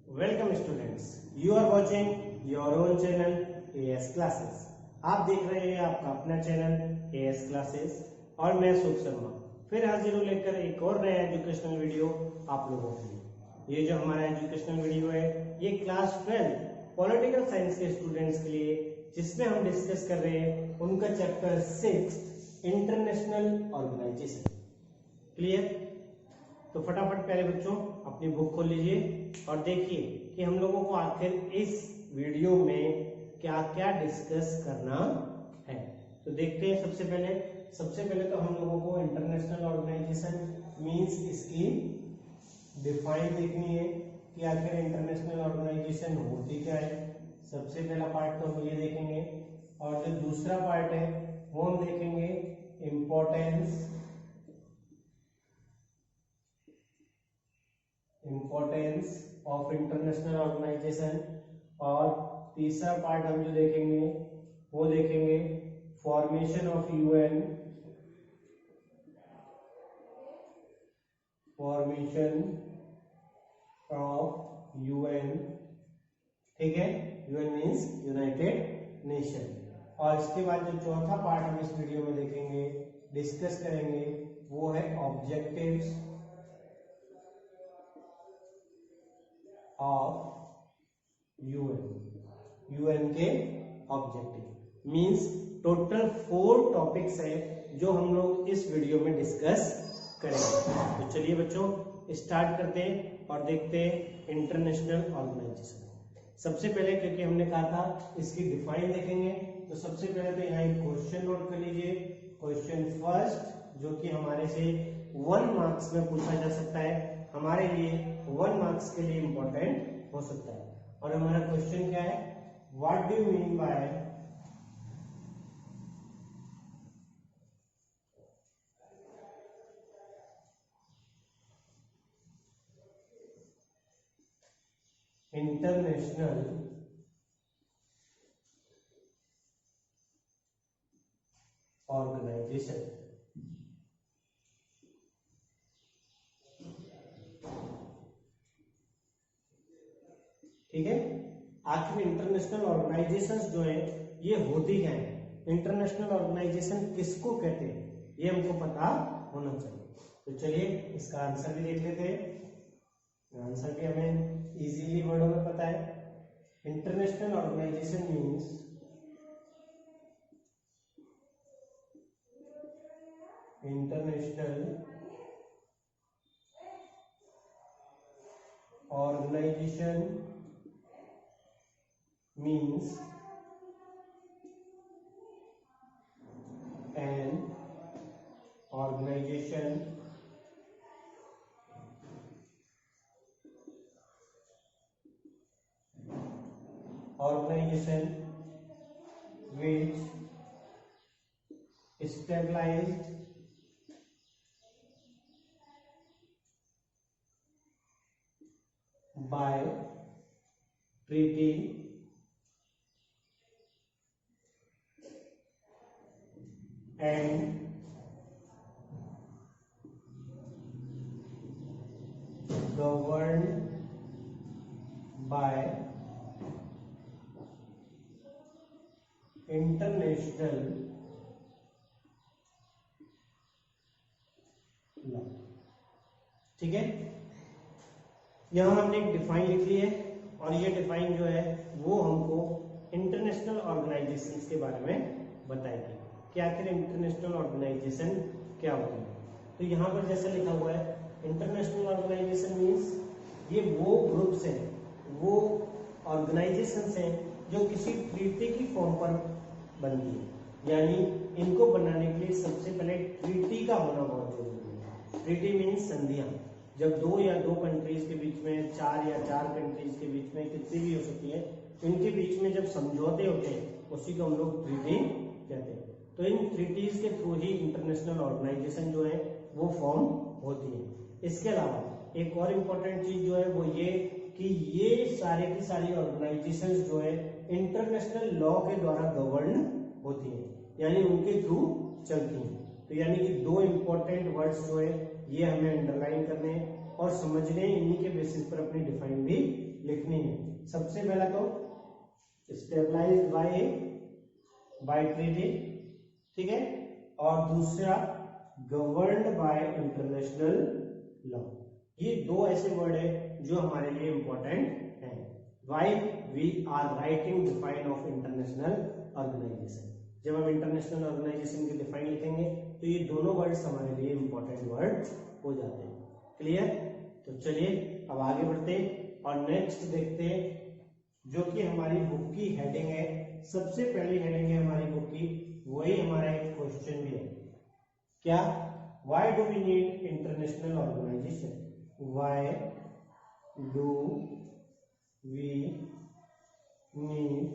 Welcome students, you are watching your own channel AS classes. आप देख रहे हैं आपका अपना चैनल एएस क्लासेस और मैं सुख शर्मा फिर हाजिर हूँ लेकर एक और नया एजुकेशनल वीडियो आप लोगों के लिए। ये जो हमारा एजुकेशनल वीडियो है ये क्लास 12 पॉलिटिकल साइंस के स्टूडेंट्स के लिए, जिसमें हम डिस्कस कर रहे हैं उनका चैप्टर 6 इंटरनेशनल ऑर्गेनाइजेशन। क्लियर? तो फटाफट पहले बच्चों अपनी बुक खोल लीजिए और देखिए कि हम लोगों को आखिर इस वीडियो में क्या क्या डिस्कस करना है। तो देखते हैं। सबसे पहले तो हम लोगों को इंटरनेशनल ऑर्गेनाइजेशन मींस इसकी डिफाइन देखनी है कि आखिर इंटरनेशनल ऑर्गेनाइजेशन होती क्या है। सबसे पहला पार्ट तो हम ये देखेंगे और जो दूसरा पार्ट है वो हम देखेंगे इम्पोर्टेंस ऑफ इंटरनेशनल ऑर्गेनाइजेशन, और तीसरा पार्ट हम जो देखेंगे वो देखेंगे फॉर्मेशन ऑफ यूएन, ठीक है। UN means united nation. और इसके बाद जो चौथा पार्ट हम इस वीडियो में देखेंगे, डिस्कस करेंगे, वो है ऑब्जेक्टिव्स ऑफ यूएन के ऑब्जेक्टिव। मींस टोटल 4 टॉपिक्स है जो हम लोग इस वीडियो में डिस्कस करेंगे। तो चलिए बच्चों स्टार्ट करते हैं और देखते हैं इंटरनेशनल ऑर्गेनाइजेशन। सबसे पहले क्योंकि हमने कहा था इसकी डिफाइन देखेंगे, तो सबसे पहले तो यहाँ एक क्वेश्चन नोट कर लीजिए। क्वेश्चन फर्स्ट जो कि हमारे से 1 मार्क्स में पूछा जा सकता है, हमारे लिए 1 मार्क्स के लिए इंपॉर्टेंट हो सकता है। और हमारा क्वेश्चन क्या है, what do you mean by international organization. ठीक है, आखिर इंटरनेशनल ऑर्गेनाइजेशंस जो है ये होती क्या है, इंटरनेशनल ऑर्गेनाइजेशन किसको कहते हैं, ये हमको पता होना चाहिए। तो चलिए इसका आंसर भी देख लेते हैं। आंसर भी हमें इजीली वर्डों में पता है। International organization means international organization means an organization which established by treaty and governed by international law। ठीक है, यहां हमने एक डिफाइन लिख ली है और ये डिफाइन जो है वो हमको इंटरनेशनल ऑर्गेनाइजेशंस के बारे में बताएगी कि आखिर इंटरनेशनल ऑर्गेनाइजेशन क्या होती है। तो यहाँ पर जैसे लिखा हुआ है, इंटरनेशनल ऑर्गेनाइजेशन मीन्स ये वो ग्रुप्स हैं, वो ऑर्गेनाइजेशंस हैं जो किसी ट्रीटी की फॉर्म पर बनती है। यानी इनको बनाने के लिए सबसे पहले ट्रीटी का होना बहुत जरूरी है। ट्रीटी मीन्स संधियां। जब 2 या 2 कंट्रीज के बीच में, 4 या 4 कंट्रीज के बीच में, कितनी भी हो सकती है, इनके बीच में जब समझौते होते हैं उसी को हम लोग ट्रीटी कहते हैं। तो इन ट्रीटीज के थ्रू ही इंटरनेशनल ऑर्गेनाइजेशन जो है वो फॉर्म होती है। इसके अलावा एक और इम्पोर्टेंट चीज जो है वो ये कि ये सारे की सारी ऑर्गेनाइजेशंस जो है इंटरनेशनल लॉ के द्वारा गवर्न होती है, यानी उनके थ्रू चलती हैं। तो यानी कि 2 इंपॉर्टेंट वर्ड्स जो है ये हमें अंडरलाइन करने और समझने, इन्हीं के बेसिस पर अपनी डिफाइन भी लिख लिखनी है। सबसे पहला तो स्टेबलाइज्ड बाय ट्रीटी, ठीक है, और दूसरा गवर्न्ड बाय इंटरनेशनल लॉ। ये दो ऐसे वर्ड है जो हमारे लिए इंपॉर्टेंट है। Why we are writing define of international organization. जब हम इंटरनेशनल ऑर्गेनाइजेशन के डिफाइन लिखेंगे तो ये दोनों वर्ड्स हमारे लिए इंपॉर्टेंट वर्ड हो जाते हैं। क्लियर? तो चलिए अब आगे बढ़ते और नेक्स्ट देखते हैं जो कि हमारी बुक की हेडिंग है। सबसे पहली हेडिंग है हमारी बुक की, वही हमारा एक क्वेश्चन भी है। क्या? Why do we need international organization? Why do we need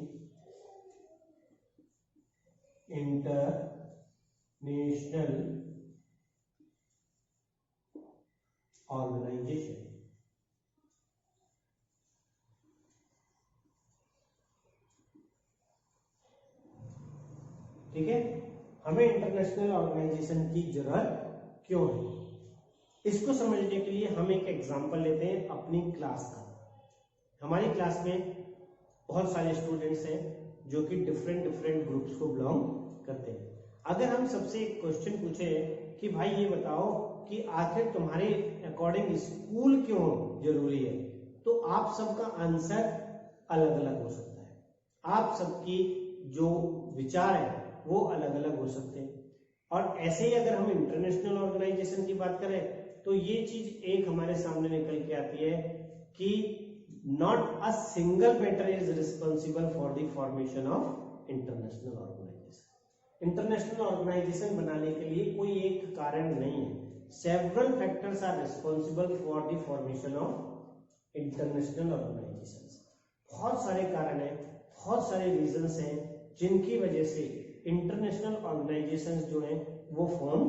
international organization? ठीक है, हमें इंटरनेशनल ऑर्गेनाइजेशन की जरूरत क्यों है? इसको समझने के लिए हम एक एग्जांपल लेते हैं अपनी क्लास का। हमारी क्लास में बहुत सारे स्टूडेंट्स हैं जो कि डिफरेंट ग्रुप्स को बिलोंग करते हैं। अगर हम सबसे एक क्वेश्चन पूछे कि भाई ये बताओ कि आखिर तुम्हारे अकॉर्डिंग स्कूल क्यों जरूरी है, तो आप सबका आंसर अलग अलग हो सकता है। आप सबकी जो विचार है वो अलग अलग हो सकते हैं। और ऐसे ही अगर हम इंटरनेशनल ऑर्गेनाइजेशन की बात करें तो ये चीज एक हमारे सामने निकल के आती है कि not a single matter is responsible for the formation of international organization. International organization बनाने के लिए कोई एक कारण नहीं है। Several factors are responsible for the formation of international organization. बहुत सारे कारण हैं, बहुत सारे रीजंस हैं जिनकी वजह से इंटरनेशनल ऑर्गेनाइजेशंस जो हैं वो फॉर्म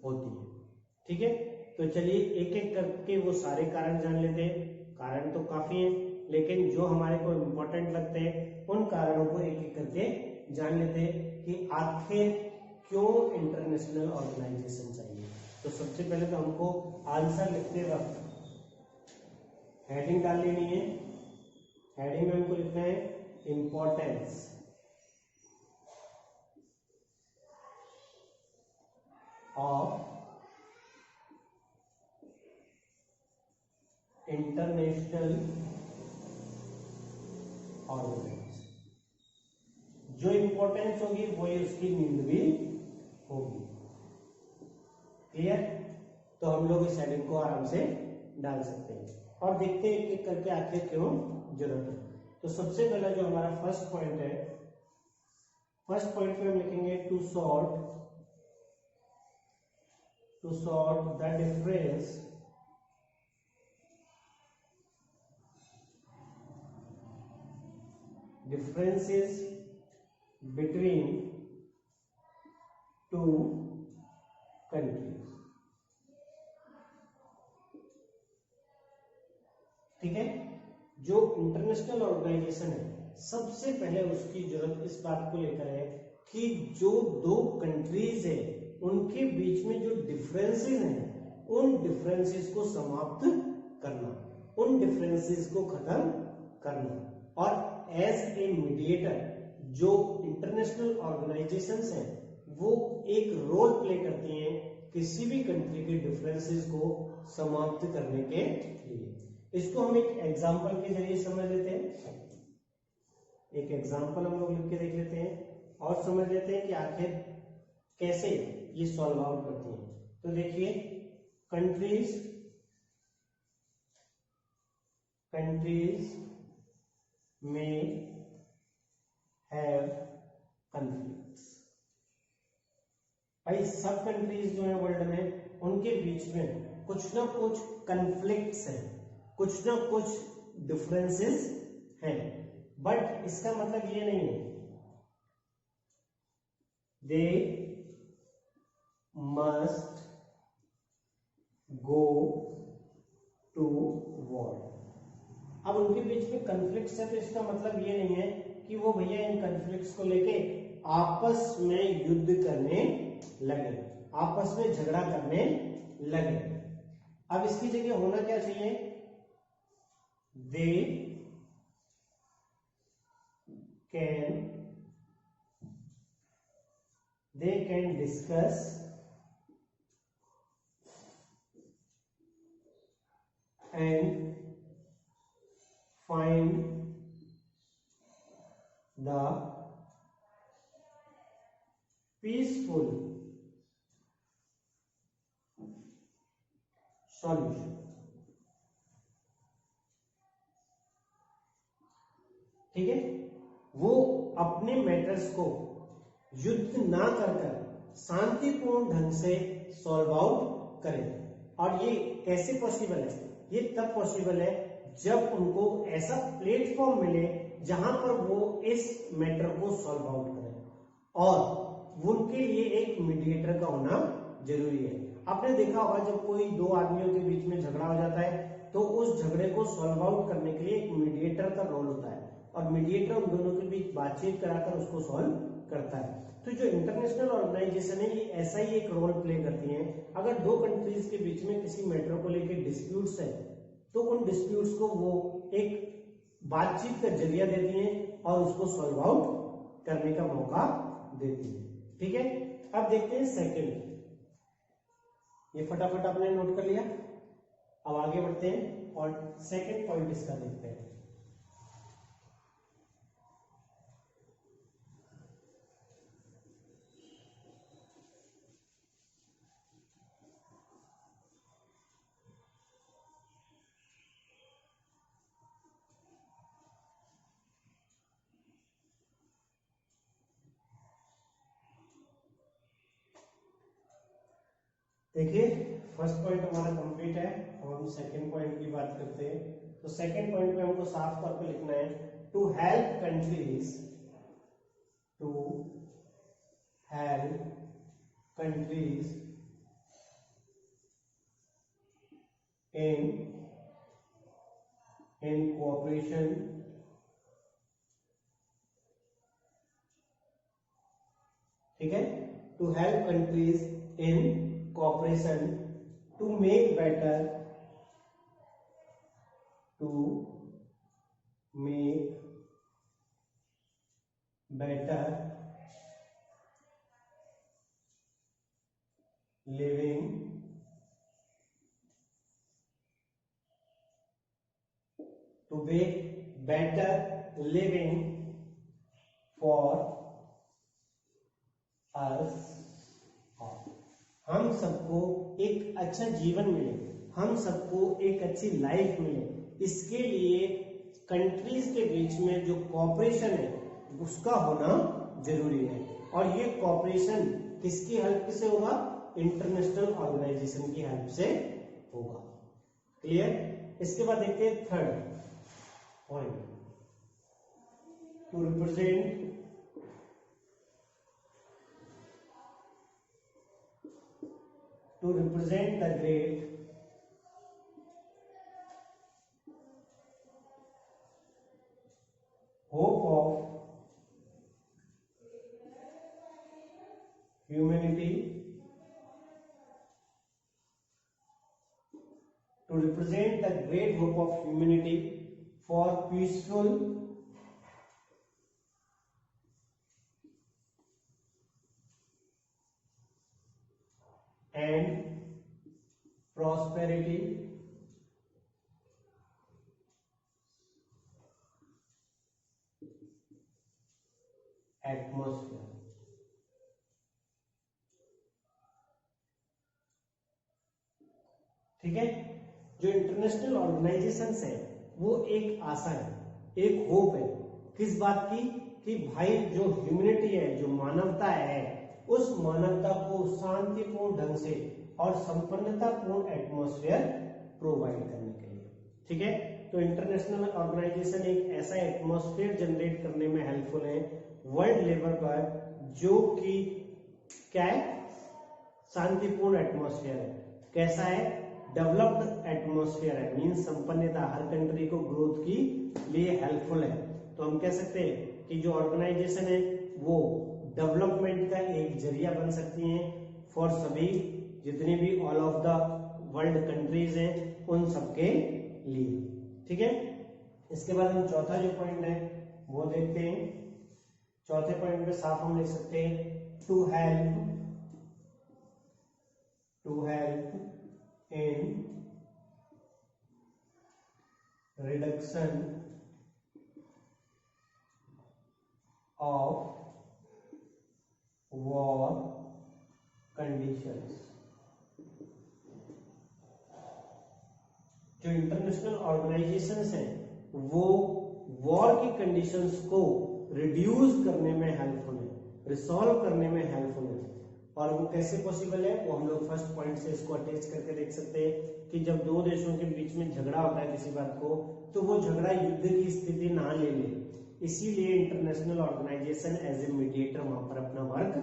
होती है। ठीक है, तो चलिए एक एक करके वो सारे कारण जान लेते हैं। कारण तो काफी हैं, लेकिन जो हमारे को इम्पोर्टेंट लगते हैं उन कारणों को एक एक करके जान लेते हैं कि आखिर क्यों इंटरनेशनल ऑर्गेनाइजेशन चाहिए। तो सबसे पहले तो हमको आंसर लिखते वक्त हेडिंग डाल लेनी है। हेडिंग में हमको लिखना है इंपॉर्टेंस ऑफ इंटरनेशनल ऑर्गेनाइजेशन। जो इंपॉर्टेंस होगी वही उसकी नीड भी होगी। क्लियर? तो हम लोग इस हेडिंग को आराम से डाल सकते हैं और देखते हैं एक एक करके आखिर क्यों जरूरत है। तो सबसे पहला जो हमारा फर्स्ट पॉइंट है, फर्स्ट पॉइंट पे हम लिखेंगे to sort the differences between two countries। ठीक है, जो इंटरनेशनल ऑर्गेनाइजेशन है सबसे पहले उसकी जरूरत इस बात को लेकर है कि जो दो कंट्रीज है उनके बीच में जो डिफरेंसेस हैं उन डिफरेंसेस को समाप्त करना, उन डिफरेंसेस को खत्म करना। और एज ए मीडिएटर जो इंटरनेशनल ऑर्गेनाइजेशंस हैं वो एक रोल प्ले करती हैं किसी भी कंट्री के डिफरेंसेस को समाप्त करने के लिए। इसको हम एक एग्जांपल के जरिए समझ लेते हैं। एक एग्जांपल हम लोग लिख के देख लेते हैं और समझ लेते हैं कि आखिर कैसे ये सॉल्व आउट करती हैं। तो देखिए, कंट्रीज में हैव कॉन्फ्लिक्ट्स। भाई सब कंट्रीज जो है वर्ल्ड में उनके बीच में कुछ ना कुछ कॉन्फ्लिक्ट्स हैं, कुछ ना कुछ डिफरेंसेस हैं, बट इसका मतलब ये नहीं है they must go to war. अब उनके बीच में कॉन्फ्लिक्ट्स है तो इसका मतलब ये नहीं है कि वो भैया इन कॉन्फ्लिक्ट्स को लेके आपस में युद्ध करने लगे, आपस में झगड़ा करने लगे। अब इसकी जगह होना क्या चाहिए? दे can discuss and find the peaceful solution। ठीक है, वो अपने मैटर्स को युद्ध ना कर शांतिपूर्ण ढंग से सॉल्व आउट करें। और ये कैसे पॉसिबल है? ये तब पॉसिबल है जब उनको ऐसा प्लेटफॉर्म मिले जहां पर वो इस मैटर को सॉल्व आउट करें, और उनके लिए एक मीडिएटर का होना जरूरी है। आपने देखा होगा जब कोई दो आदमियों के बीच में झगड़ा हो जाता है तो उस झगड़े को सॉल्व आउट करने के लिए एक मीडिएटर का रोल होता है, और मीडिएटर उन दोनों के बीच बातचीत कराकर उसको सॉल्व करता है। तो जो इंटरनेशनल ऑर्गेनाइजेशन है ये ऐसा ही एक रोल प्ले करती है। अगर दो कंट्रीज के बीच में किसी मैटर को लेकर डिस्प्यूट्स है तो उन डिस्प्यूट्स को वो एक बातचीत का जरिया देती हैं और उसको सॉल्व आउट करने का मौका देती है। ठीक है, अब देखते हैं सेकंड। ये फटाफट आपने नोट कर लिया। अब आगे बढ़ते हैं और सेकंड पॉइंट इसका देखते हैं। देखिए, फर्स्ट पॉइंट हमारा कंप्लीट है। अब हम सेकंड पॉइंट की बात करते हैं। तो सेकंड पॉइंट पे हमको साफ तौर पे लिखना है to help countries in cooperation ठीक है, to help countries in cooperation to make better living to make better living for us all। हम सबको एक अच्छा जीवन मिले, हम सबको एक अच्छी लाइफ मिले, इसके लिए कंट्रीज के बीच में जो कोऑपरेशन है उसका होना जरूरी है। और ये कोऑपरेशन किसकी हेल्प से होगा? इंटरनेशनल ऑर्गेनाइजेशन की हेल्प से होगा। क्लियर? इसके बाद देखते हैं third point, to represent the great hope of humanity, to represent the great hope of humanity for peaceful and prosperity atmosphere। ठीक है, जो इंटरनेशनल ऑर्गेनाइजेशंस है वो एक आशा है, एक होप है। किस बात की? कि भाई जो ह्यूमैनिटी है, जो मानवता है, उस मानवता को शांतिपूर्ण ढंग से और संपन्नतापूर्ण एटमॉस्फेयर प्रोवाइड करने के लिए। ठीक है, तो इंटरनेशनल ऑर्गेनाइजेशन एक ऐसा एटमॉस्फेयर जनरेट करने में हेल्पफुल है वर्ल्ड लेवल पर, जो कि क्या है? शांतिपूर्ण एटमॉस्फेयर है। कैसा है? डेवलप्ड एटमॉस्फेयर है, मींस संपन्नता, हर कंट्री को ग्रोथ की लिए हेल्पफुल है। तो हम कह सकते हैं कि जो ऑर्गेनाइजेशन है वो डेवलपमेंट का एक जरिया बन सकती हैं फॉर सभी जितने भी all of the world countries हैं उन सबके लिए। ठीक है, इसके बाद हम चौथा जो पॉइंट है वो देखते हैं चौथे पॉइंट पे साफ हम लिख सकते हैं to help in reduction of war conditions. जो इंटरनेशनल ऑर्गेनाइजेशंस हैं वो वॉर की कंडीशंस को रिड्यूस करने में हेल्पफुल है, रिसॉल्व करने में हेल्पफुल है। और वो कैसे पॉसिबल है, वो हम लोग फर्स्ट पॉइंट से इसको अटैच करके देख सकते हैं कि जब दो देशों के बीच में झगड़ा होता है किसी बात को, तो वो झगड़ा युद्ध की स्थिति ना ले ले, इसीलिए international organization as a mediator वहां पर अपना वर्क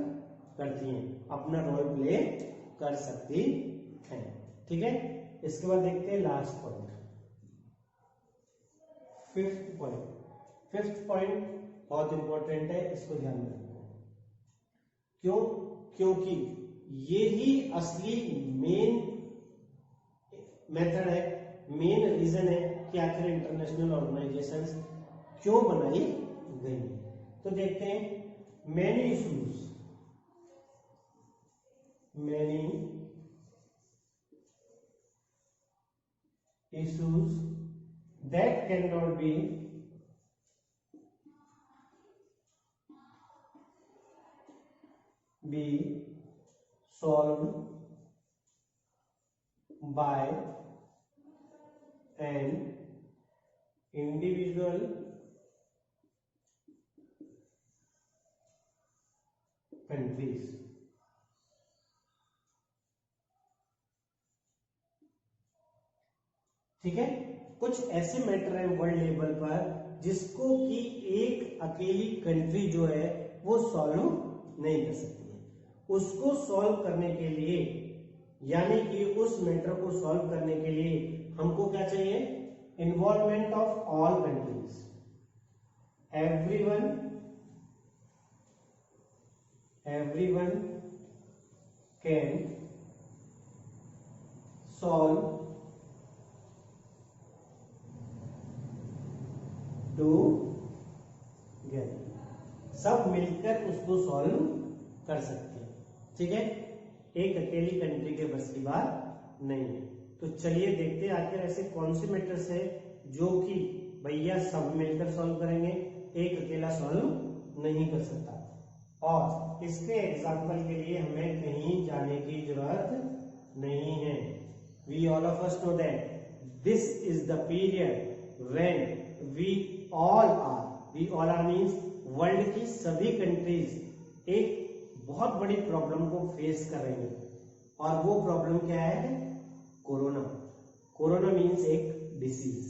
करती हैं, अपना रोल प्ले कर सकती हैं। ठीक है, इसके बाद देखते हैं लास्ट पॉइंट, फिफ्थ पॉइंट बहुत इंपॉर्टेंट है, इसको ध्यान में रखो। क्यों? क्योंकि ये ही असली मेन मेथड है, मेन रीजन है कि आखिर इंटरनेशनल ऑर्गेनाइजेशंस क्यों बनाई गई। तो देखते हैं many issues that can not be solved by an individual countries। ठीक है, कुछ ऐसे मैटर है वर्ल्ड लेवल पर जिसको कि एक अकेली कंट्री जो है वो सॉल्व नहीं कर सकती है। उसको सॉल्व करने के लिए, यानी कि उस मैटर को सॉल्व करने के लिए हमको क्या चाहिए, involvement of all countries, everyone can solve together, सब मिलकर उसको सॉल्व कर सकते हैं। ठीक है, एक अकेली कंट्री के बस की बात नहीं है। तो चलिए देखते हैं आखिर ऐसे कौन से मैटर्स है जो कि भैया सब मिलकर सॉल्व करेंगे, एक अकेला सॉल्व नहीं कर सकता। और इसके एग्जाम्पल के लिए हमें कहीं जाने की जरूरत नहीं है। We all of us know that this is the period when we all are means world की सभी कंट्रीज एक बहुत बड़ी प्रॉब्लम को फेस कर रही है। और वो प्रॉब्लम क्या है, कोरोना। कोरोना मीन्स एक डिसीज।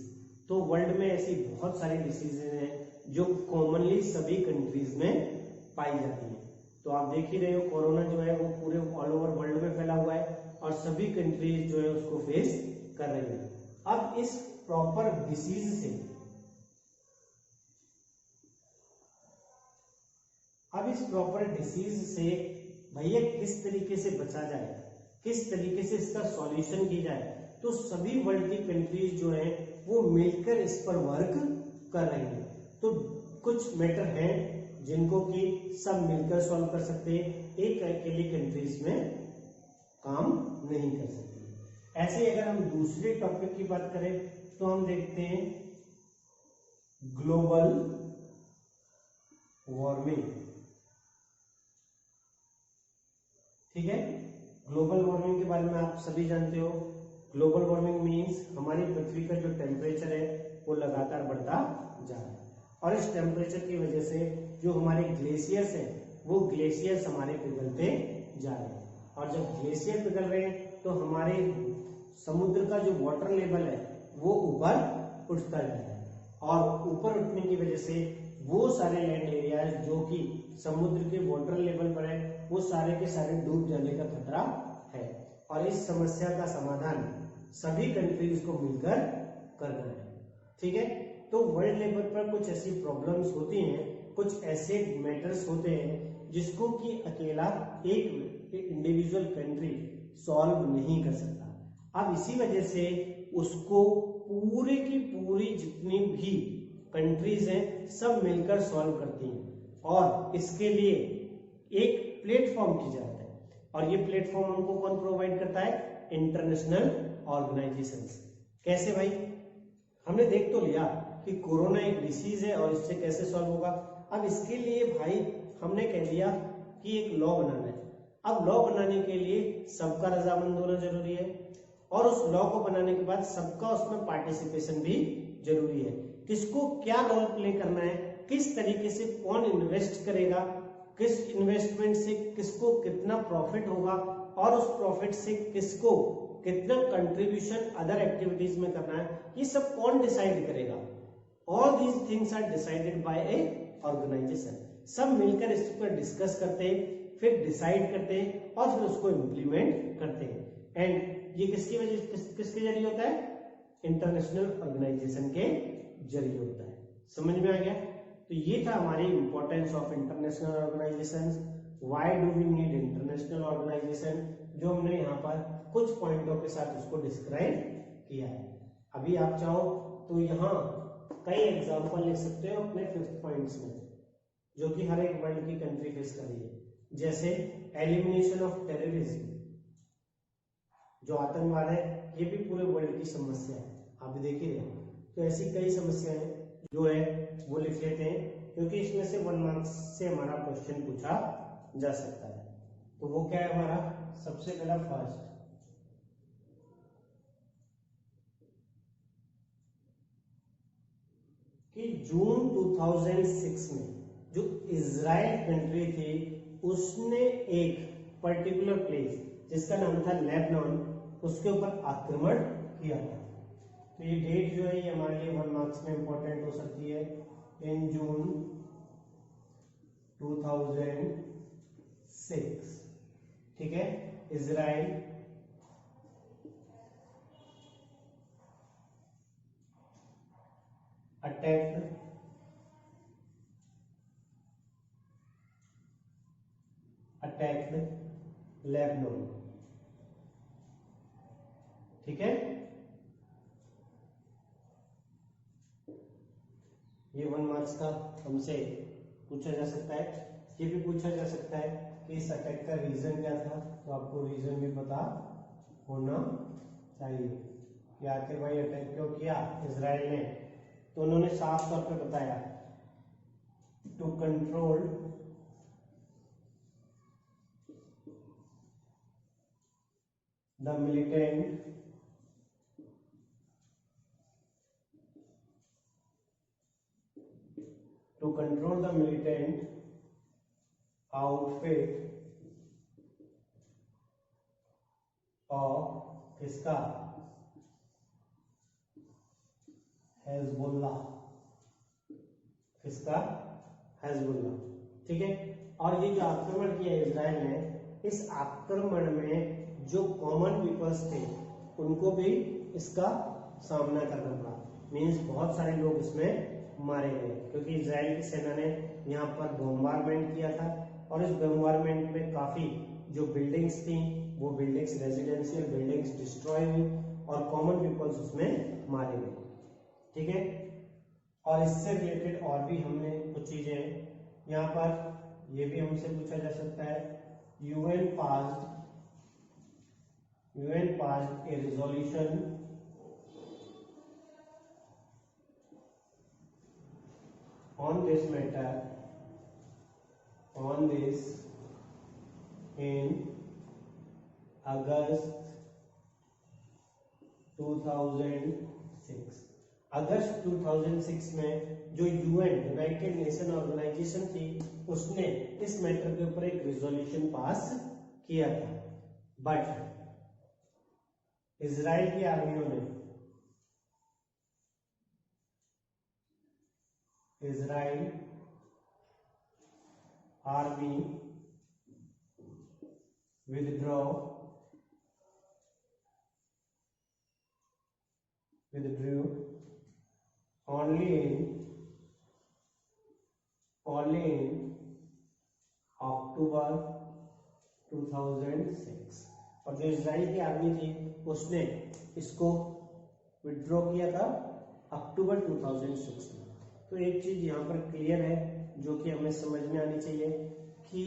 तो वर्ल्ड में ऐसी बहुत सारी डिसीजेज हैं जो कॉमनली सभी कंट्रीज में पाई जाती हैं। तो आप देख ही रहे हो कोरोना जो है वो पूरे ऑल ओवर वर्ल्ड में फैला हुआ है और सभी कंट्रीज जो है उसको फेस कर रही है। अब इस प्रॉपर डिसीज से भैया किस तरीके से बचा जाए, किस तरीके से इसका सॉल्यूशन की जाए, तो सभी वर्ल्ड की कंट्रीज जो है वो मिलकर इस पर वर्क कर रही है। तो कुछ मैटर हैं जिनको कि सब मिलकर सॉल्व कर सकते हैं, एक अकेली कंट्रीज में काम नहीं कर सकते। ऐसे ही अगर हम दूसरे टॉपिक की बात करें तो हम देखते हैं ग्लोबल वार्मिंग। ठीक है, ग्लोबल वार्मिंग के बारे में आप सभी जानते हो। ग्लोबल वार्मिंग मीन्स हमारी पृथ्वी का जो टेम्परेचर है वो लगातार बढ़ता जा रहा है और इस टेम्परेचर की वजह से जो हमारे ग्लेशियर्स हैं वो ग्लेशियर्स हमारे पिघलते जा रहे हैं। और जब ग्लेशियर पिघल रहे हैं तो हमारे समुद्र का जो वाटर लेवल है वो ऊपर उठता जा रहा है और ऊपर उठने की वजह से वो सारे लैंड एरियाज जो कि समुद्र के वाटर लेवल पर है वो सारे के सारे डूब जाने का खतरा है। और इस समस्या का समाधान सभी कंट्रीज को मिलकर करना है। ठीक है, तो वर्ल्ड लेवल पर कुछ ऐसी प्रॉब्लम्स होती हैं, कुछ ऐसे मैटर्स होते हैं जिसको कि अकेला एक इंडिविजुअल कंट्री सॉल्व नहीं कर सकता। अब इसी वजह से उसको पूरे की पूरी जितनी भी कंट्रीज हैं सब मिलकर सॉल्व करती हैं। और इसके लिए एक प्लेटफॉर्म की जरूरत है, और ये प्लेटफॉर्म हमको कौन प्रोवाइड करता है? International organisations. कैसे भाई? हमने देख तो लिया कि कोरोना एक डिसीज है और इससे कैसे सॉल्व होगा। अब इसके लिए भाई हमने कह दिया कि एक लॉ बनाना है। अब लॉ बनाने के लिए सबका रजामंद होना जरूरी है, और उस लॉ को बनाने के बाद सबका उसमें पार्टिसिपेशन भी जरूरी है। किसको क्या रोल प्ले करना है, किस तरीके से कौन इन्वेस्ट करेगा, किस इन्वेस्टमेंट से किसको कितना प्रॉफिट होगा, और उस प्रॉफिट से किसको कितना कंट्रीब्यूशन अदर एक्टिविटीज में करना है, ये सब कौन डिसाइड करेगा? All these things are decided by a organization. सब मिलकर इस पर डिस्कस करते हैं, फिर डिसाइड करते हैं और फिर उसको इम्प्लीमेंट करते हैं। एंड ये किसकी वजह किसके जरिए होता है? इंटरनेशनल ऑर्गेनाइजेशन के जरिए होता है। समझ में आ गया? तो ये था हमारी importance of international organizations. Why do we need international organization, जो हमने यहाँ पर कुछ पॉइंटों के साथ उसको डिस्क्राइब किया है। अभी आप चाहो तो यहाँ कई एग्जाम्पल लिख सकते हो अपने 5th पॉइंट्स में, जो कि हर एक वर्ल्ड की कंट्री फेस कर रही है। जैसे एलिमिनेशन ऑफ टेररिज्म, जो आतंकवाद है, ये भी पूरे वर्ल्ड की समस्या है, आप देख ही रहे हो। तो ऐसी कई समस्याएं जो है वो लिख लेते हैं, क्योंकि इसमें से 1 मार्क्स से हमारा क्वेश्चन पूछा जा सकता है। तो वो क्या है हमारा? सबसे पहला फर्स्ट, कि जून 2006 में जो इजराइल कंट्री थी उसने एक पर्टिकुलर प्लेस जिसका नाम था लेबनान, उसके ऊपर आक्रमण किया था। तो ये डेट जो है ये हमारे लिए 1 मार्क्स में इंपॉर्टेंट हो सकती है। इन जून 2006, ठीक है, इजराइल अटैक्ड लेबनान, ठीक है। ये 1 मार्क्स का हमसे पूछा जा सकता है। ये भी पूछा जा सकता है कि इस अटैक का रीजन क्या था, तो आपको रीजन भी पता होना चाहिए कि आखिर भाई अटैक क्यों किया इजराइल ने। तो उन्होंने साफ तौर पे बताया, to control the militant outfit of किसका? हेजबुल्ला, किसका? हेजबुल्ला, ठीक है। और ये जो आक्रमण किया इजराइल ने, इस आक्रमण में जो कॉमन पीपल्स थे उनको भी इसका सामना करना पड़ा। मींस बहुत सारे लोग इसमें मारे गए, क्योंकि इजराइल की सेना ने यहाँ पर बॉम्बारमेंट किया था, और इस बॉम्बारमेंट में काफी जो बिल्डिंग्स थी वो बिल्डिंग्स, रेजिडेंशियल बिल्डिंग्स डिस्ट्रॉय हुई और कॉमन पीपल्स उसमें मारे गए, ठीक है। और इससे रिलेटेड और भी हमने कुछ चीजें यहाँ पर ये भी हमसे पूछा जा सकता है। UN passed A resolution on this in August 2006। अगस्त 2006 में जो यूएन, यूनाइटेड नेशन ऑर्गेनाइजेशन थी, उसने इस मैटर के ऊपर एक रिजोल्यूशन पास किया था। बट इजराइल की आर्मियों ने, Israel army withdrew only in अक्टूबर 2006। और जो इजराइल की आर्मी थी उसने इसको विड्रॉ किया था अक्टूबर 2006 में। तो एक चीज यहाँ पर क्लियर है जो कि हमें समझ में आनी चाहिए कि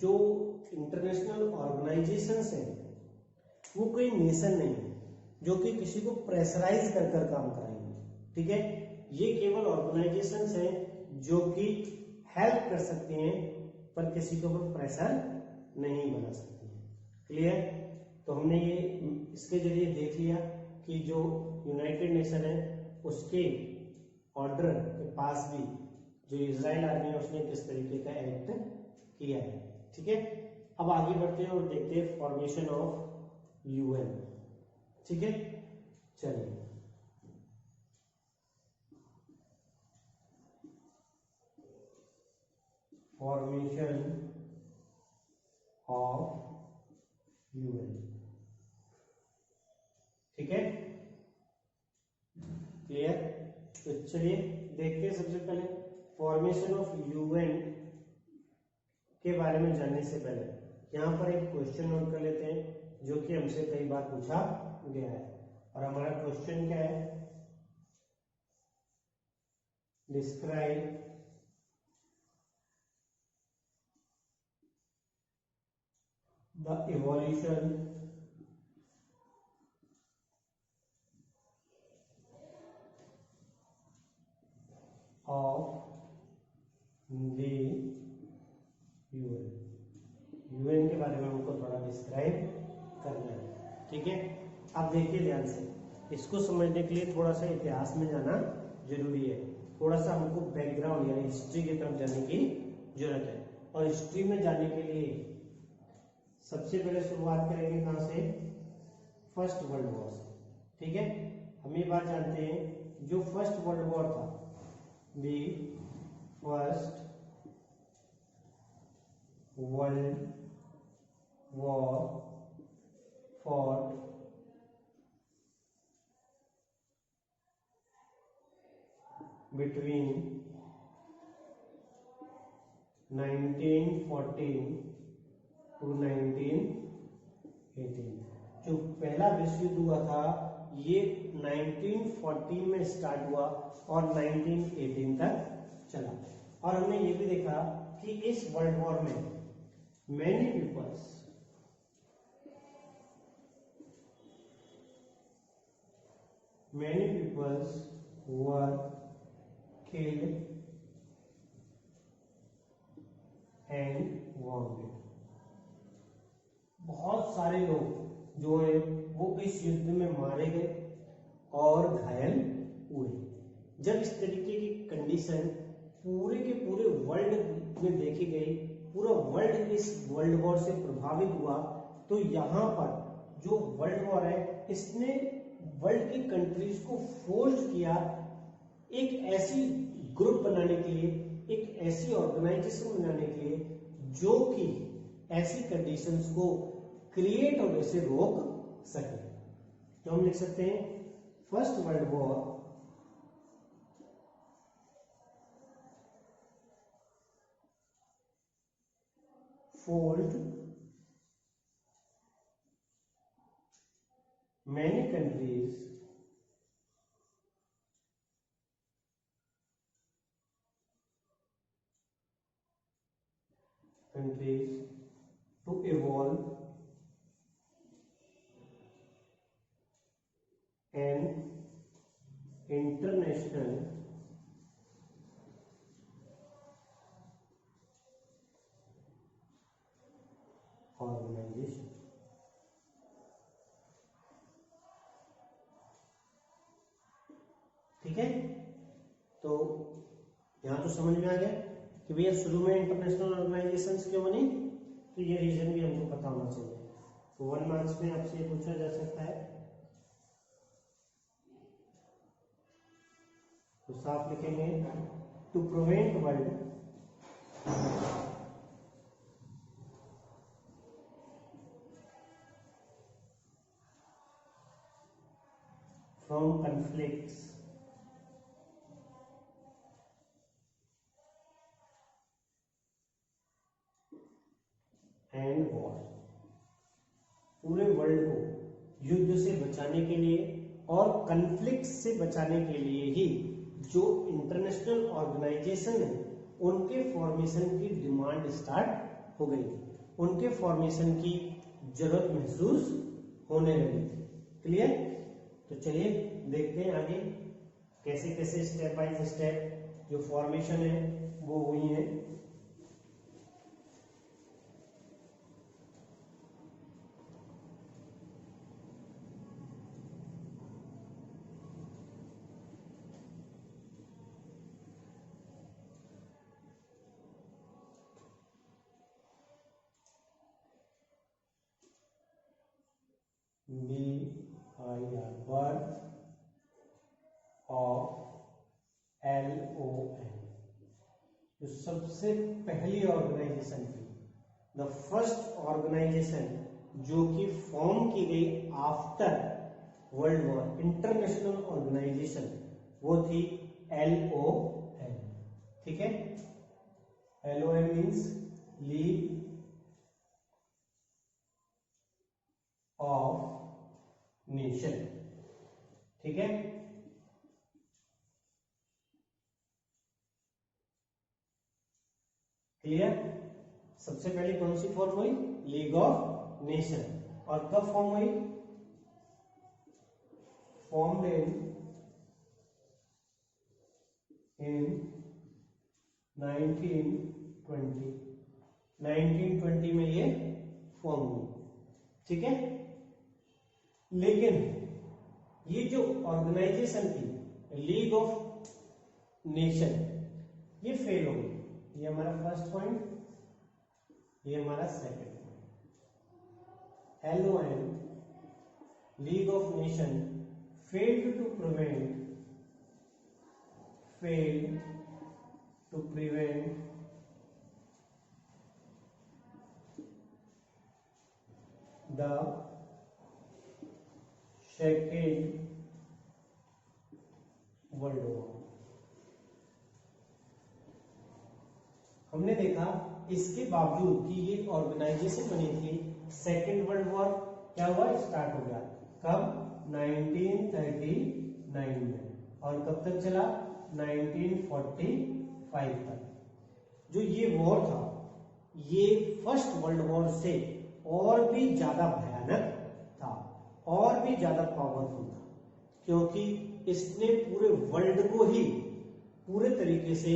जो इंटरनेशनल ऑर्गेनाइजेशंस हैं वो कोई नेशन नहीं है जो कि किसी को प्रेशराइज कर कर काम कराएंगे, ठीक है। ये केवल ऑर्गेनाइजेशंस हैं जो कि हेल्प कर सकती हैं पर किसी के ऊपर प्रेशर नहीं बना सकती हैं। क्लियर? तो हमने ये इसके जरिए देख लिया कि जो यूनाइटेड नेशन है उसके ऑर्डर के पास भी जो इजराइल आर्मी है उसने किस तरीके का एक्ट किया है, ठीक है। अब आगे बढ़ते हैं और देखते हैं फॉर्मेशन ऑफ यूएन, ठीक है। चलिए, फॉर्मेशन ऑफ यूएन, ठीक है, क्लियर। तो चलिए देखते हैं सबसे पहले फॉर्मेशन ऑफ यूएन के बारे में जानने से पहले यहां पर एक क्वेश्चन नोट कर लेते हैं जो कि हमसे कई बार पूछा गया है। और हमारा क्वेश्चन क्या है? Describe the evolution of the UN. UN के बारे में हमको थोड़ा डिस्क्राइब करना है, ठीक है। अब देखिए ध्यान से, इसको समझने के लिए थोड़ा सा इतिहास में जाना जरूरी है, थोड़ा सा हमको बैकग्राउंड यानी हिस्ट्री की तरफ जाने की जरूरत है। और हिस्ट्री में जाने के लिए सबसे पहले शुरुआत करेंगे कहां से? फर्स्ट वर्ल्ड वॉर से, ठीक है। हम ये बात जानते हैं जो फर्स्ट वर्ल्ड वॉर था, the first world war fought between 1914 to 1918। जो पहला विश्व युद्ध हुआ था ये 1914 में स्टार्ट हुआ और 1918 तक चला। और हमने ये भी देखा कि इस वर्ल्ड वॉर में many peoples were killed and wounded। बहुत सारे लोग जो है वो इस युद्ध में मारे गए और घायल हुए। जब इस तरीके की कंडीशन पूरे के पूरे वर्ल्ड में देखी गई, पूरा वर्ल्ड इस वर्ल्ड वॉर से प्रभावित हुआ, तो यहाँ पर जो वर्ल्ड वॉर है इसने वर्ल्ड की कंट्रीज को फोर्स किया एक ऐसी ग्रुप बनाने के लिए, एक ऐसी ऑर्गेनाइजेशन बनाने के लिए जो कि ऐसी कंडीशंस को क्रिएट होने से रोक सके। तो हम लिख सकते हैं first world war forced many countries to evolve an international organization। ठीक है, तो यहां तो समझ में आ गया कि भैया शुरू में इंटरनेशनल ऑर्गेनाइजेशंस क्यों बनी, तो ये रीजन भी हमको पता होना चाहिए। तो 1 मार्क्स में आपसे ये पूछा जा सकता है, तो साफ लिखेंगे to prevent world from conflicts and war. पूरे वर्ल्ड को युद्ध से बचाने के लिए और कन्फ्लिक्ट से बचाने के लिए ही जो इंटरनेशनल ऑर्गेनाइजेशन है उनके फॉर्मेशन की डिमांड स्टार्ट हो गई थी, उनके फॉर्मेशन की जरूरत महसूस होने लगी थी। क्लियर? तो चलिए देखते हैं आगे कैसे कैसे स्टेप बाय स्टेप जो फॉर्मेशन है वो हुई है। BIR birth of LON, जो सबसे पहली ऑर्गेनाइजेशन थी, द फर्स्ट ऑर्गेनाइजेशन जो कि फॉर्म की गई after world war, international organization, वो थी LON। ठीक है, LON means league of nation. ठीक है, क्लियर? सबसे पहले कौन सी फॉर्म हुई? League of nation. और कब फॉर्म हुई? Formed in 1920। 1920 में ये फॉर्म हुई। ठीक है, लेकिन ये जो ऑर्गेनाइजेशन थी लीग ऑफ नेशन, ये फेल हो गई। ये हमारा फर्स्ट पॉइंट, ये हमारा second point. LON league of nation failed to prevent the second world war. हमने देखा इसके बावजूद कि ये ऑर्गेनाइजेशन बनी थी, सेकेंड वर्ल्ड वॉर क्या हुआ? स्टार्ट हो गया। कब? 1939 में। और कब तक चला? 1945 तक। जो ये वॉर था, ये फर्स्ट वर्ल्ड वॉर से और भी ज्यादा भयानक था, और भी ज्यादा पावरफुल था, क्योंकि इसने पूरे वर्ल्ड को ही पूरे तरीके से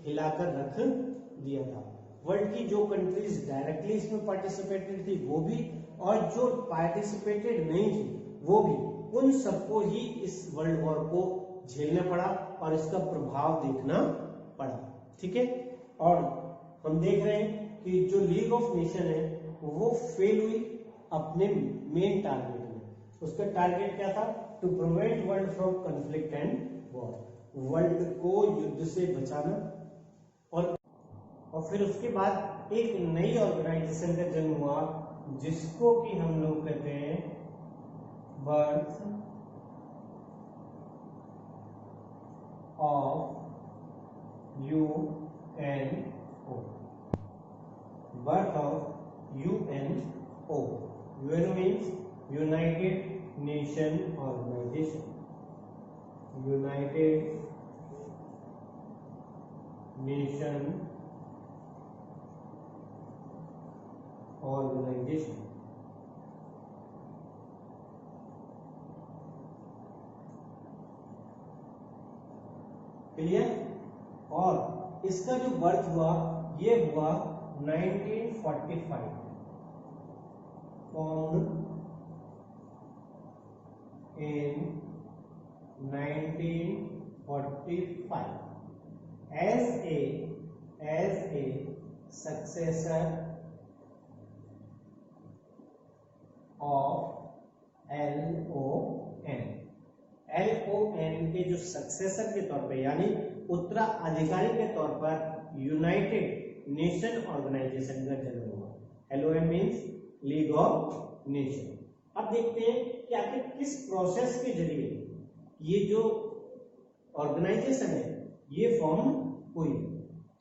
हिलाकर रख दिया था। वर्ल्ड की जो कंट्रीज डायरेक्टली इसमें पार्टिसिपेटेड थी वो भी, और जो पार्टिसिपेटेड नहीं थी वो भी, उन सबको ही इस वर्ल्ड वॉर को झेलना पड़ा और इसका प्रभाव देखना पड़ा। ठीक है, और हम देख रहे हैं कि जो लीग ऑफ नेशन है वो फेल हुई अपने मेन टारगेट में। उसका टारगेट क्या था? To prevent world from conflict and war, world को युद्ध से बचाना। और फिर उसके बाद एक नई ऑर्गेनाइजेशन का जन्म हुआ जिसको कि हम लोग कहते हैं birth of UNO। Birth of UNO। UNO means united nation organization. United nation organization. Clear? और इसका जो बर्थ हुआ ये हुआ 1945, formed in 1945 as a successor of LON। LON के जो सक्सेसर के तौर पे, यानी उत्तराधिकारी के तौर पर यूनाइटेड नेशन ऑर्गेनाइजेशन का जन्म हुआ। LON means league of nation. अब देखते हैं कि आखिर किस प्रोसेस के जरिए ये जो ऑर्गेनाइजेशन है ये फॉर्म हुई।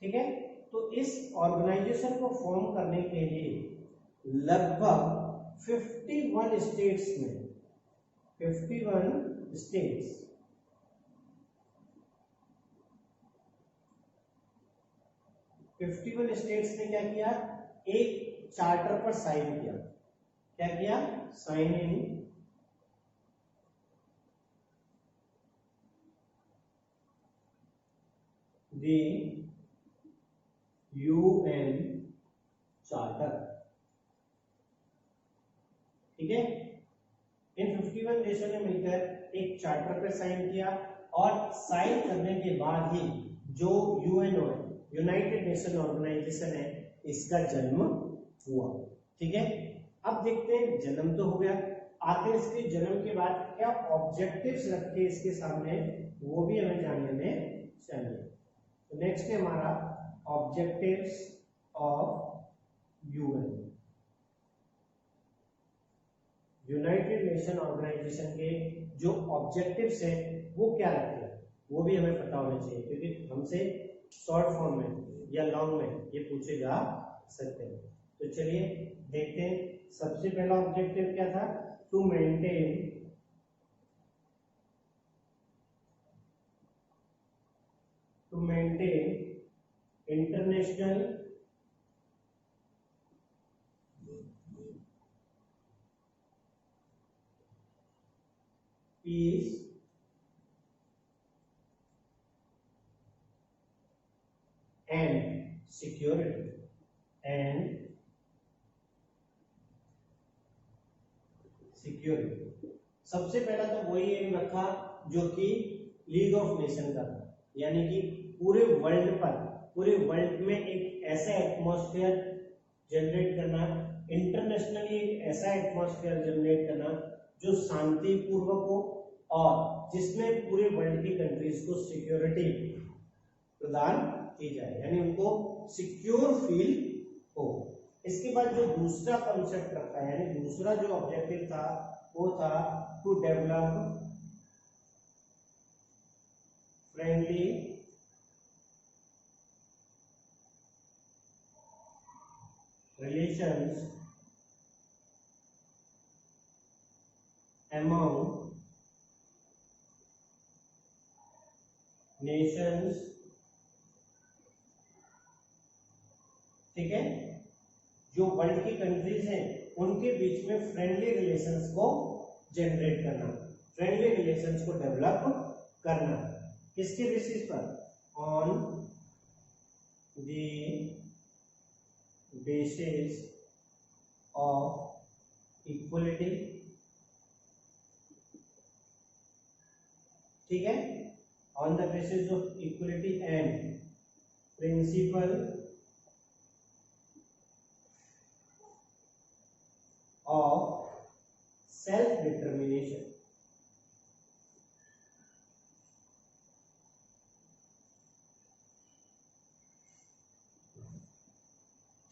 ठीक है, तो इस ऑर्गेनाइजेशन को फॉर्म करने के लिए लगभग 51 स्टेट्स में, 51 स्टेट्स, 51 51 स्टेट्स ने क्या किया, एक चार्टर पर साइन किया। क्या किया, sign in the UN charter. ठीक है, इन 51 देशों ने मिलकर एक चार्टर पर साइन किया और साइन करने के बाद ही जो यूएनओ है, यूनाइटेड नेशन ऑर्गेनाइजेशन है, इसका जन्म हुआ। ठीक है, अब देखते हैं, जन्म तो हो गया, आखिर इसके जन्म के बाद क्या ऑब्जेक्टिव्स रखे इसके सामने, वो भी हमें जानने में चाहिए। तो नेक्स्ट है हमारा objectives of UN, united nation organization के जो ऑब्जेक्टिव्स है वो क्या रखते हैं, वो भी हमें पता होना चाहिए, क्योंकि हमसे शॉर्ट फॉर्म में या लॉन्ग में ये पूछे जा सकते हैं। तो चलिए देखते हैं, सबसे पहला ऑब्जेक्टिव क्या था, to maintain international peace and security सबसे पहला तो वही एम रखा जो कि लीग ऑफ नेशन का था, यानी कि पूरे वर्ल्ड में एक ऐसा एटमॉस्फेयर जनरेट करना, इंटरनेशनली एक ऐसा एटमॉस्फेयर जनरेट करना जो शांतिपूर्वक हो और जिसमें पूरे वर्ल्ड की कंट्रीज को सिक्योरिटी प्रदान की जाए, यानी उनको सिक्योर फील हो। इसके बाद जो दूसरा कॉन्सेप्ट रखा है, यानी दूसरा जो ऑब्जेक्टिव था वो था to develop friendly relations among nations। ठीक है, जो वर्ल्ड की कंट्रीज हैं उनके बीच में फ्रेंडली रिलेशंस को जनरेट करना, फ्रेंडली रिलेशंस को डेवलप करना, किसके बेसिस पर, on the basis of equality. ठीक है, on the basis of equality and principle of self determination.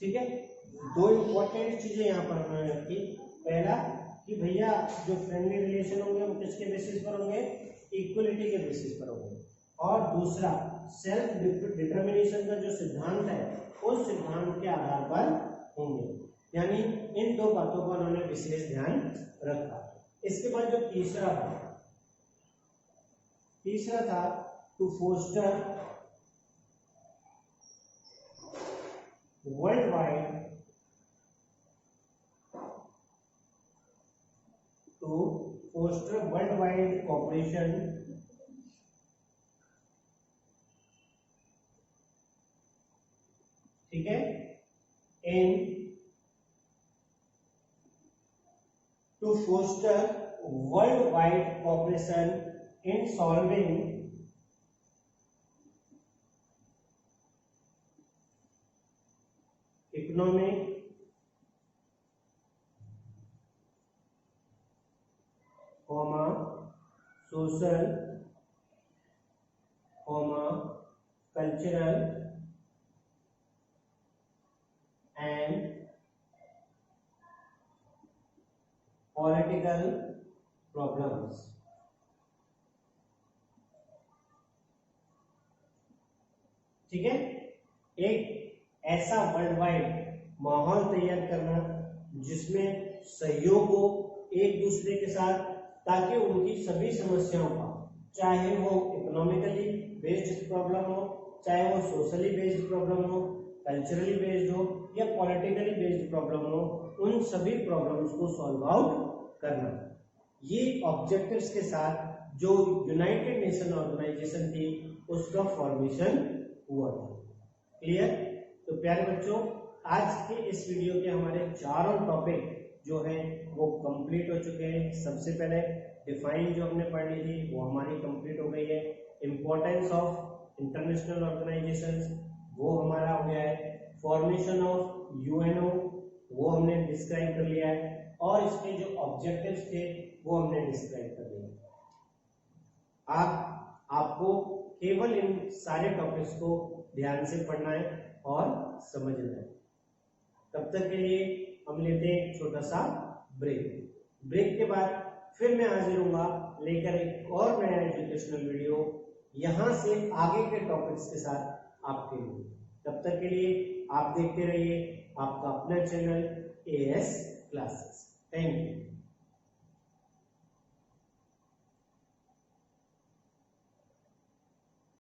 ठीक है, दो इंपॉर्टेंट चीजें यहाँ पर हमने रखी, पहला कि भैया जो फ्रेंडली रिलेशन होंगे वो किसके बेसिस पर होंगे, इक्वलिटी के बेसिस पर होंगे, और दूसरा सेल्फ डिटर्मिनेशन का जो सिद्धांत है उस सिद्धांत के आधार पर होंगे, यानी इन दो बातों का उन्होंने विशेष ध्यान रखा। इसके बाद जो तीसरा था टू फोस्टर वर्ल्डवाइड cooperation ठीक है, to foster worldwide cooperation in solving economic, social, cultural and political problems। ठीक है, एक ऐसा वर्ल्ड वाइड माहौल तैयार करना जिसमें सहयोग हो एक दूसरे के साथ, ताकि उनकी सभी समस्याओं का, चाहे वो इकोनॉमिकली बेस्ड प्रॉब्लम हो, चाहे वो सोशली बेस्ड प्रॉब्लम हो, कल्चरली बेस्ड हो या पॉलिटिकली बेस्ड प्रॉब्लम हो, उन सभी प्रॉब्लम्स को सॉल्व आउट करना। ये ऑब्जेक्टिव्स के साथ जो यूनाइटेड नेशन ऑर्गेनाइजेशन थी उसका फॉर्मेशन हुआ था। क्लियर? तो प्यारे बच्चों, आज के इस वीडियो के हमारे चारों टॉपिक जो है वो कंप्लीट हो चुके हैं। सबसे पहले डिफाइन जो हमने पढ़नी थी वो हमारी कंप्लीट हो गई है। इंपॉर्टेंस ऑफ इंटरनेशनल ऑर्गेनाइजेशंस वो हमारा हो गया है। फॉर्मेशन ऑफ यूएनओ वो हमने डिस्क्राइब कर लिया है, और इसके जो ऑब्जेक्टिव्स थे वो हमने डिस्क्राइब कर लिया। आपको केवल इन सारे टॉपिक्स को ध्यान से पढ़ना है और समझना है। तब तक के लिए हम लेते हैं एक छोटा सा ब्रेक के बाद फिर मैं हाजिर हूंगा लेकर एक और नया एजुकेशनल वीडियो यहां से आगे के टॉपिक्स के साथ आपके लिए। तब तक के लिए आप देखते रहिए आपका अपना channel AS classes. Thank you.